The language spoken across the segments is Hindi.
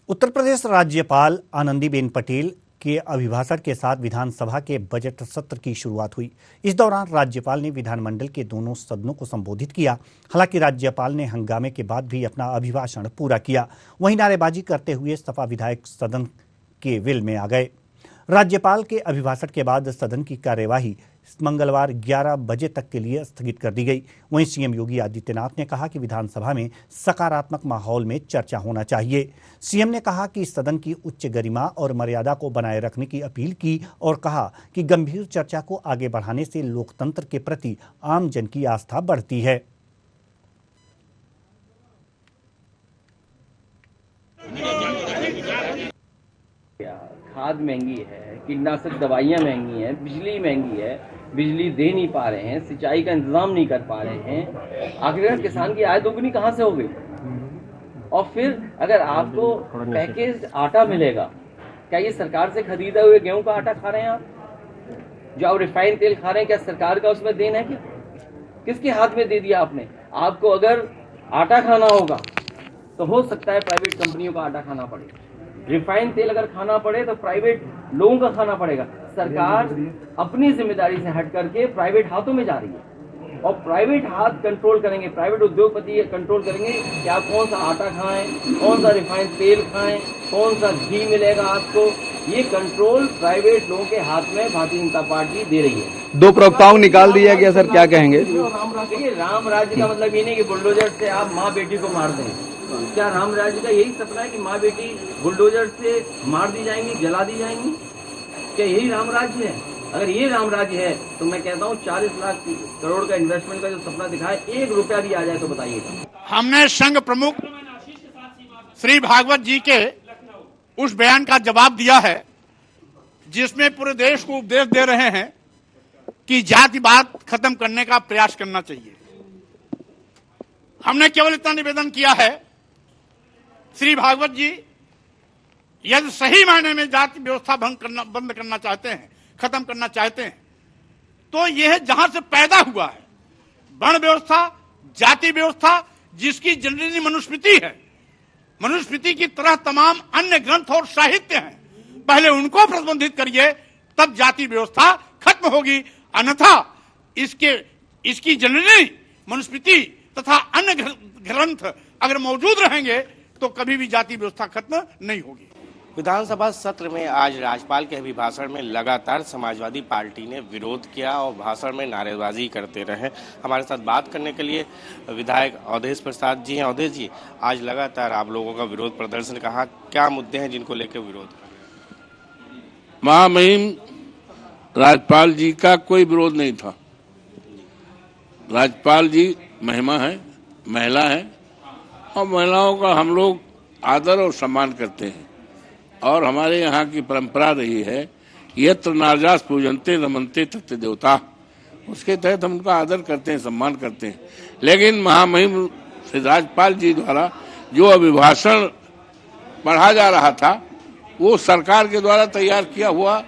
उत्तर प्रदेश राज्यपाल आनंदीबेन पटेल के अभिभाषण के साथ विधानसभा के बजट सत्र की शुरुआत हुई। इस दौरान राज्यपाल ने विधानमंडल के दोनों सदनों को संबोधित किया। हालांकि राज्यपाल ने हंगामे के बाद भी अपना अभिभाषण पूरा किया। वहीं नारेबाजी करते हुए सपा विधायक सदन के वेल में आ गए। राज्यपाल के अभिभाषण के बाद सदन की कार्यवाही मंगलवार 11 बजे तक के लिए स्थगित कर दी गई। वहीं सीएम योगी आदित्यनाथ ने कहा कि विधानसभा में सकारात्मक माहौल में चर्चा होना चाहिए। सीएम ने कहा कि सदन की उच्च गरिमा और मर्यादा को बनाए रखने की अपील की और कहा कि गंभीर चर्चा को आगे बढ़ाने से लोकतंत्र के प्रति आम जन की आस्था बढ़ती है। खाद महंगी है, कीटनाशक दवाइयाँ महंगी हैं, बिजली महंगी है, बिजली दे नहीं पा रहे हैं, सिंचाई का इंतजाम नहीं कर पा रहे हैं। आखिरकार किसान की आय दोगुनी कहाँ से हो गई? और फिर अगर आपको पैकेज आटा मिलेगा, क्या ये सरकार से खरीदा हुए गेहूं का आटा खा रहे हैं आप? जो आप रिफाइंड तेल खा रहे हैं, क्या सरकार का उसमें देन है? क्या किसके हाथ में दे दिया आपने? आपको अगर आटा खाना होगा तो हो सकता है प्राइवेट कंपनियों का आटा खाना पड़े। रिफाइंड तेल अगर खाना पड़े तो प्राइवेट लोगों का खाना पड़ेगा। सरकार अपनी जिम्मेदारी से हट करके प्राइवेट हाथों में जा रही है और प्राइवेट हाथ कंट्रोल करेंगे, प्राइवेट उद्योगपति कंट्रोल करेंगे कि आप कौन सा आटा खाएं, कौन सा रिफाइंड तेल खाएं, कौन सा घी मिलेगा आपको। ये कंट्रोल प्राइवेट लोगों के हाथ में भारतीय जनता पार्टी दे रही है। 2 प्रवक्ताओं निकाल दिया गया सर, क्या कहेंगे? राम राज्य का मतलब ये नहीं कि बुलडोजर से आप माँ बेटी को मार दें। क्या राम राज्य का यही सपना है कि माँ बेटी बुलडोजर से मार दी जाएंगी, जला दी जाएंगी? क्या यही राम राज्य है? अगर ये राम राज्य है तो मैं कहता हूँ 40 लाख करोड़ का इन्वेस्टमेंट का जो सपना दिखाए, 1 रुपया भी आ जाए तो बताइएगा। हमने संघ प्रमुख श्री भागवत जी के उस बयान का जवाब दिया है जिसमें पूरे देश को उपदेश दे रहे हैं कि जातिवाद खत्म करने का प्रयास करना चाहिए। हमने केवल इतना निवेदन किया है, श्री भागवत जी यदि सही मायने में जाति व्यवस्था बंद करना चाहते हैं, खत्म करना चाहते हैं, तो यह जहां से पैदा हुआ है वर्ण व्यवस्था, जाति व्यवस्था, जिसकी जननी मनुस्मृति है, मनुस्मृति की तरह तमाम अन्य ग्रंथ और साहित्य हैं, पहले उनको प्रतिबंधित करिए, तब जाति व्यवस्था खत्म होगी। अन्यथा इसकी जननी मनुस्मृति तथा अन्य ग्रंथ अगर मौजूद रहेंगे तो कभी भी जाति व्यवस्था खत्म नहीं होगी। विधानसभा सत्र में आज राज्यपाल के अभिभाषण में लगातार समाजवादी पार्टी ने विरोध किया और भाषण में नारेबाजी करते रहे। हमारे साथ बात करने के लिए विधायक अवधेश प्रसाद जी हैं। अवधेश जी, आज लगातार आप लोगों का विरोध प्रदर्शन, कहा क्या मुद्दे हैं जिनको लेकर विरोध? महामहिम राज्यपाल जी का कोई विरोध नहीं था। राज्यपाल जी महिमा है, महिला है और महिलाओं का हम लोग आदर और सम्मान करते हैं और हमारे यहाँ की परंपरा रही है यत्र नार्यास पूजन्ते रमन्ते तत्र देवता, उसके तहत हम उनका आदर करते हैं, सम्मान करते हैं। लेकिन महामहिम श्री राज्यपाल जी द्वारा जो अभिभाषण पढ़ा जा रहा था वो सरकार के द्वारा तैयार किया हुआ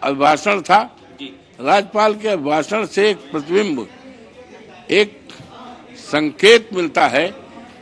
अभिभाषण था। राज्यपाल के अभिभाषण से एक प्रतिबिंब, एक संकेत मिलता है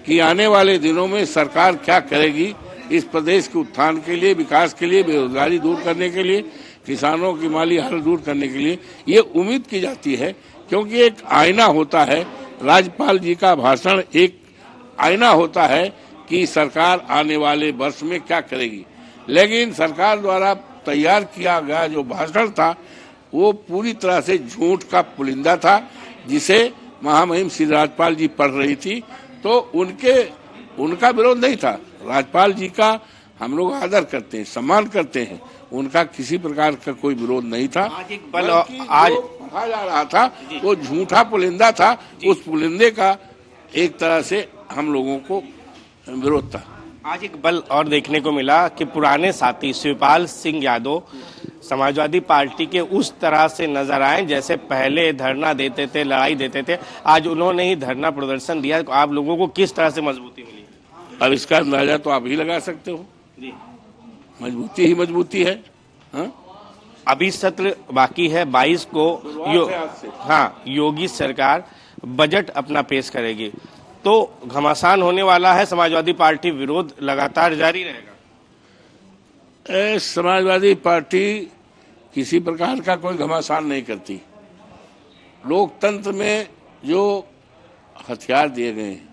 कि आने वाले दिनों में सरकार क्या करेगी इस प्रदेश के उत्थान के लिए, विकास के लिए, बेरोजगारी दूर करने के लिए, किसानों की माली हालत दूर करने के लिए। ये उम्मीद की जाती है क्योंकि एक आईना होता है, राज्यपाल जी का भाषण एक आईना होता है कि सरकार आने वाले वर्ष में क्या करेगी। लेकिन सरकार द्वारा तैयार किया गया जो भाषण था वो पूरी तरह से झूठ का पुलिंदा था, जिसे महामहिम श्री राज्यपाल जी पढ़ रही थी। तो उनका विरोध नहीं था। राज्यपाल जी का हम लोग आदर करते हैं, सम्मान करते हैं, उनका किसी प्रकार का कोई विरोध नहीं था। आज एक बल आज पढ़ा जा रहा था वो झूठा पुलिंदा था, उस पुलिंदे का एक तरह से हम लोगों को विरोध था। आज एक बल और देखने को मिला कि पुराने साथी शिवपाल सिंह यादव समाजवादी पार्टी के उस तरह से नजर आए जैसे पहले धरना देते थे, लड़ाई देते थे। आज उन्होंने ही धरना प्रदर्शन दिया। तो आप लोगों को किस तरह से मजबूती मिली? अब इसका अंदाजा तो आप ही लगा सकते हो जी। मजबूती ही मजबूती है। हा? अभी सत्र बाकी है 22 को हाँ, योगी सरकार बजट अपना पेश करेगी। तो घमासान होने वाला है, समाजवादी पार्टी विरोध लगातार जारी रहेगा। समाजवादी पार्टी किसी प्रकार का कोई घमासान नहीं करती। लोकतंत्र में जो हथियार दिए गए हैं,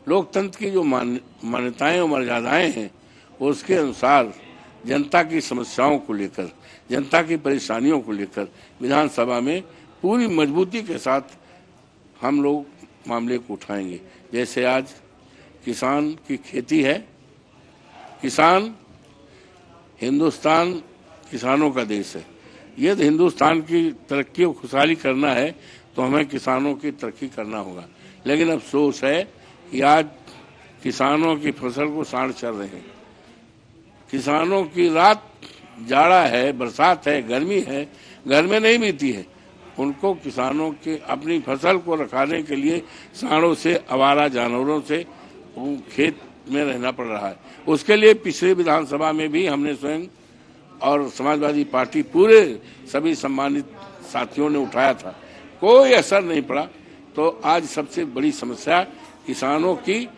लोकतंत्र की जो मान्यताएं और मर्यादाएं हैं, उसके अनुसार जनता की समस्याओं को लेकर, जनता की परेशानियों को लेकर विधानसभा में पूरी मजबूती के साथ हम लोग मामले को उठाएंगे। जैसे आज किसान की खेती है, किसान, हिंदुस्तान किसानों का देश है। यदि हिंदुस्तान की तरक्की और खुशहाली करना है तो हमें किसानों की तरक्की करना होगा। लेकिन अफसोस है कि आज किसानों की फसल को सांड चल रहे हैं। किसानों की रात जाड़ा है, बरसात है, गर्मी है, घर में नहीं बीती है। उनको किसानों के अपनी फसल को रखाने के लिए सांडों से, आवारा जानवरों से खेत में रहना पड़ रहा है। उसके लिए पिछले विधानसभा में भी हमने स्वयं और समाजवादी पार्टी पूरे सभी सम्मानित साथियों ने उठाया था, कोई असर नहीं पड़ा। तो आज सबसे बड़ी समस्या किसानों की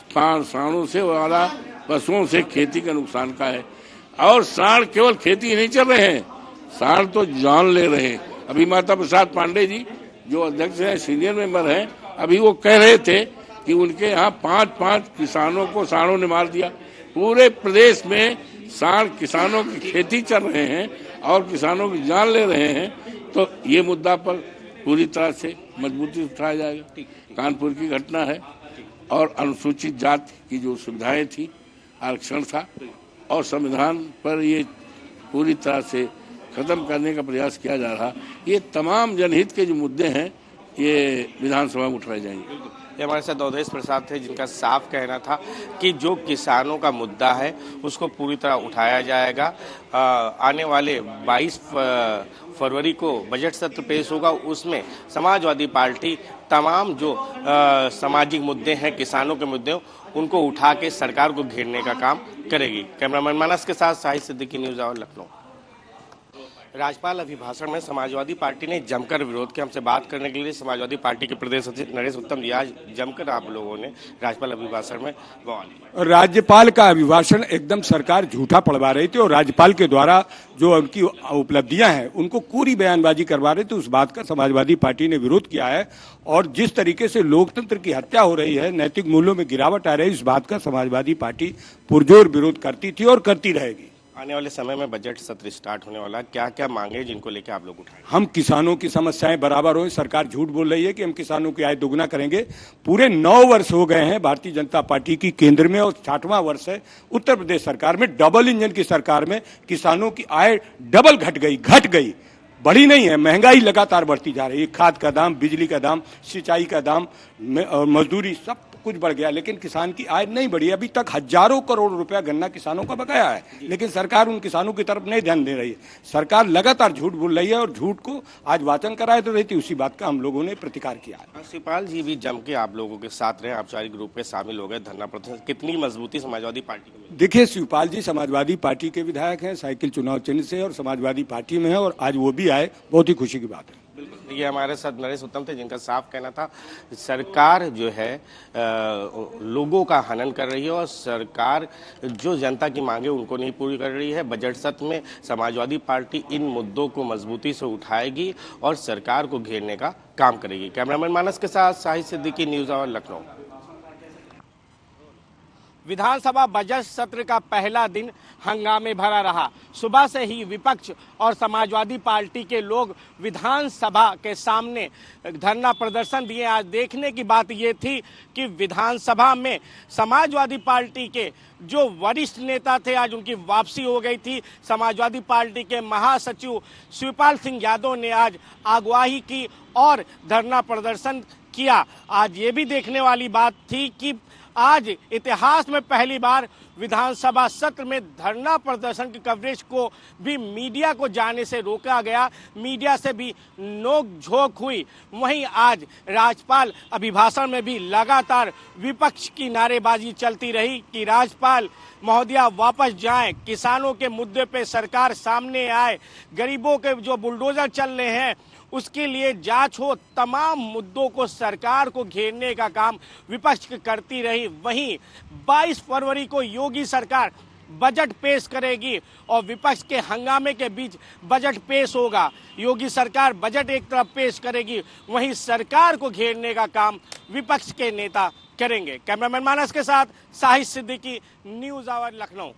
सांडों से वाला पशुओं से खेती का नुकसान का है। और सांड केवल खेती नहीं चल रहे हैं, सांड तो जान ले रहे हैं। अभी माता प्रसाद पांडे जी जो अध्यक्ष हैं, सीनियर मेंबर हैं, अभी वो कह रहे थे कि उनके यहाँ 5 किसानों को सांडों ने मार दिया। पूरे प्रदेश में सांड किसानों की खेती चल रहे हैं और किसानों की जान ले रहे हैं। तो ये मुद्दा पर पूरी तरह से मजबूती से उठाया जाएगा। कानपुर की घटना है और अनुसूचित जाति की जो सुविधाएं थी, आरक्षण था, और संविधान पर ये पूरी तरह से खत्म करने का प्रयास किया जा रहा। ये तमाम जनहित के जो मुद्दे हैं ये विधानसभा में उठाए जाएंगे। ये हमारे साथ अवधेश प्रसाद थे, जिनका साफ कहना था कि जो किसानों का मुद्दा है उसको पूरी तरह उठाया जाएगा। आने वाले 22 फरवरी को बजट सत्र पेश होगा, उसमें समाजवादी पार्टी तमाम जो सामाजिक मुद्दे हैं, किसानों के मुद्दे, उनको उठा के सरकार को घेरने का काम करेगी। कैमरामैन मानस के साथ साहिद सिद्दीकी, न्यूज़ आवर, लखनऊ। राज्यपाल अभिभाषण में समाजवादी पार्टी ने जमकर विरोध किया। हमसे बात करने के लिए समाजवादी पार्टी के प्रदेश अध्यक्ष नरेश उत्तम जी, आज जमकर आप लोगों ने राज्यपाल अभिभाषण में बवाल। राज्यपाल का अभिभाषण एकदम सरकार झूठा पढ़वा रही थी और राज्यपाल के द्वारा जो उनकी उपलब्धियां हैं उनको पूरी बयानबाजी करवा रहे थे। उस बात का समाजवादी पार्टी ने विरोध किया है। और जिस तरीके से लोकतंत्र की हत्या हो रही है, नैतिक मूल्यों में गिरावट आ रही है, इस बात का समाजवादी पार्टी पुरजोर विरोध करती थी और करती रहेगी। आने वाले समय में बजट सत्र स्टार्ट होने वाला, क्या क्या मांगे जिनको लेकर आप लोग उठाएंगे? हम किसानों की समस्याएं बराबर हो। सरकार झूठ बोल रही है कि हम किसानों की आय दोगुना करेंगे। पूरे 9 वर्ष हो गए हैं भारतीय जनता पार्टी की केंद्र में और 60वां वर्ष है उत्तर प्रदेश सरकार में। डबल इंजन की सरकार में किसानों की आय डबल घट गई, बढ़ी नहीं है। महंगाई लगातार बढ़ती जा रही है। खाद का दाम, बिजली का दाम, सिंचाई का दाम और मजदूरी सब कुछ बढ़ गया, लेकिन किसान की आय नहीं बढ़ी। अभी तक हजारों करोड़ रुपया गन्ना किसानों का बकाया है, लेकिन सरकार उन किसानों की तरफ नहीं ध्यान दे रही है। सरकार लगातार झूठ बोल रही है और झूठ को आज वाचन कराए तो रही थी, उसी बात का हम लोगों ने प्रतिकार किया है। शिवपाल जी भी जम के आप लोगों के साथ रहे, औपचारिक ग्रुप में शामिल हो गए धरना प्रदर्शन। कितनी मजबूती समाजवादी पार्टी को? देखिए, शिवपाल जी समाजवादी पार्टी के विधायक हैं, साइकिल चुनाव चिन्ह से, और समाजवादी पार्टी में है और आज वो भी आए, बहुत ही खुशी की बात है। बिल्कुल, ये हमारे साथ नरेश उत्तम थे, जिनका साफ कहना था सरकार जो है लोगों का हनन कर रही है और सरकार जो जनता की मांगे उनको नहीं पूरी कर रही है। बजट सत्र में समाजवादी पार्टी इन मुद्दों को मजबूती से उठाएगी और सरकार को घेरने का काम करेगी। कैमरामैन मानस के साथ साहिद सिद्दीकी, न्यूज़ आवर, लखनऊ। विधानसभा बजट सत्र का पहला दिन हंगामे भरा रहा। सुबह से ही विपक्ष और समाजवादी पार्टी के लोग विधानसभा के सामने धरना प्रदर्शन दिए। आज देखने की बात ये थी कि विधानसभा में समाजवादी पार्टी के जो वरिष्ठ नेता थे, आज उनकी वापसी हो गई थी। समाजवादी पार्टी के महासचिव शिवपाल सिंह यादव ने आज अगुवाई की और धरना प्रदर्शन किया। आज ये भी देखने वाली बात थी कि आज इतिहास में पहली बार विधानसभा सत्र में धरना प्रदर्शन की कवरेज को भी मीडिया को जाने से रोका गया, मीडिया से भी नोक झोंक हुई। वहीं आज राज्यपाल अभिभाषण में भी लगातार विपक्ष की नारेबाजी चलती रही कि राज्यपाल महोदया वापस जाएं, किसानों के मुद्दे पे सरकार सामने आए, गरीबों के जो बुलडोजर चल रहे हैं उसके लिए जांच हो, तमाम मुद्दों को सरकार को घेरने का काम विपक्ष करती रही। वहीं 22 फरवरी को योगी सरकार बजट पेश करेगी और विपक्ष के हंगामे के बीच बजट पेश होगा। योगी सरकार बजट एक तरफ पेश करेगी, वहीं सरकार को घेरने का काम विपक्ष के नेता करेंगे। कैमरामैन मानस के साथ साहिद सिद्दीकी, न्यूज़ आवर लखनऊ।